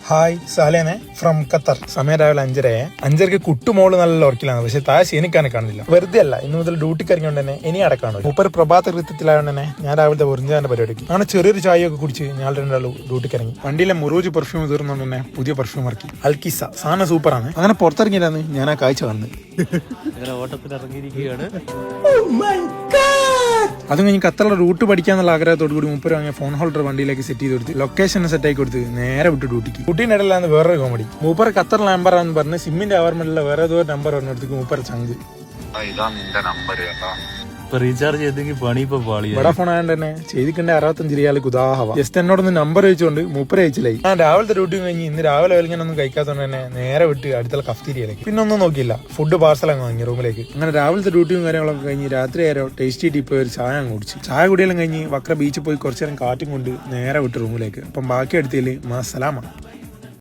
Hi സാലേനെ from Qatar. സമയം രാവിലെ 5:30. 5:30 കുട്ടുമോള് നല്ല ഉറക്കിലാണ്, പക്ഷെ താഴെ എനിക്കാനെ കാണുന്നില്ല. വെറുതെ അല്ല, ഇന്ന് മുതൽ ഡ്യൂട്ടിക്ക് ഇറങ്ങിയോണ്ട് തന്നെ ഇനി അടക്കാണോ മൂപ്പർ പ്രഭാത കൃത്യത്തിലായോണ്ട് തന്നെ ഞാൻ രാവിലത്തെ ഒറിഞ്ചാന്റെ പരിപാടിക്ക് അങ്ങനെ ചെറിയൊരു ചായയൊക്കെ കുടിച്ച് ഞാൻ രണ്ടാളും ഡ്യൂട്ടിക്ക് ഇറങ്ങി. വണ്ടിയിലെ മുറൂജ് പെർഫ്യൂം തീർന്നുകൊണ്ട് തന്നെ പുതിയ പെർഫ്യൂം ഇറക്കി. അൽക്കിസ സാധനം സൂപ്പറാണ്. അങ്ങനെ പുറത്തിറങ്ങിയിട്ടാണ് ഞാൻ ആ കാഴ്ച കാണുന്നത്. അതും കഴിഞ്ഞ് ഖത്തറിലെ റൂട്ട് പഠിക്കാന്നുള്ള ആഗ്രഹത്തോടു കൂടി മുപ്പര് വാങ്ങിയ ഫോൺ ഹോൾഡർ വണ്ടിയിലേക്ക് സെറ്റ് ചെയ്ത് കൊടുത്ത് ലൊക്കേഷൻ സെറ്റ് ആക്കി കൊടുത്ത് നേരെ വിട്ട് ഡ്യൂട്ടിക്ക്. കുട്ടീൻ്റെ ഇടയിലാണ് വേറൊരു കോമഡി. മൂപ്പർ ഖത്തർ നമ്പറാന്ന് പറഞ്ഞ് സിമ്മിന്റെ അവർമെന്റിലെ വേറെ ഏതോ നമ്പർ പറഞ്ഞെടുത്തേക്ക് മൂപ്പർ ചങ്ക് റീചാർജ് ചെയ്തെങ്കിൽ പണി ഇപ്പൊ പാളി. വോഡാഫോൺ ആയതുകൊണ്ട് തന്നെ ചെയ്തിക്കണ്ട 65 റിയാൽ ഉദാഹവ. ജസ്റ്റ് എന്നോടൊന്ന് നമ്പർ ചോദിച്ചുകൊണ്ട് മൂപ്പര് അയച്ചില്ലായി. ഞാൻ രാവിലത്തെ ഡ്യൂട്ടി കഴിഞ്ഞ് ഇന്ന് രാവിലെ വലിങ്ങനൊന്നും കഴിക്കാത്തതുകൊണ്ട് തന്നെ നേരെ വിട്ട് അടുത്തുള്ള കഫ്തീരിയയിലേക്ക്. പിന്നെ ഒന്നും നോക്കിയില്ല, ഫുഡ് പാർസൽ അങ്ങ് വാങ്ങി റൂമിലേക്ക്. അങ്ങനെ രാവിലത്തെ ഡ്യൂട്ടിയും കാര്യങ്ങളൊക്കെ കഴിഞ്ഞ് രാത്രി ആരോ ടേസ്റ്റി ടീപ്പ് ഒരു ചായ അങ്ങ് കുടിച്ച്. ചായ കുടിയെല്ലാം കഴിഞ്ഞ് വക്ര ബീച്ചിൽ പോയി കുറച്ചു നേരം കാറ്റും കൊണ്ട് നേരെ വിട്ട് റൂമിലേക്ക്. അപ്പം ബാക്കി എടുത്തില്ല മസലാമ.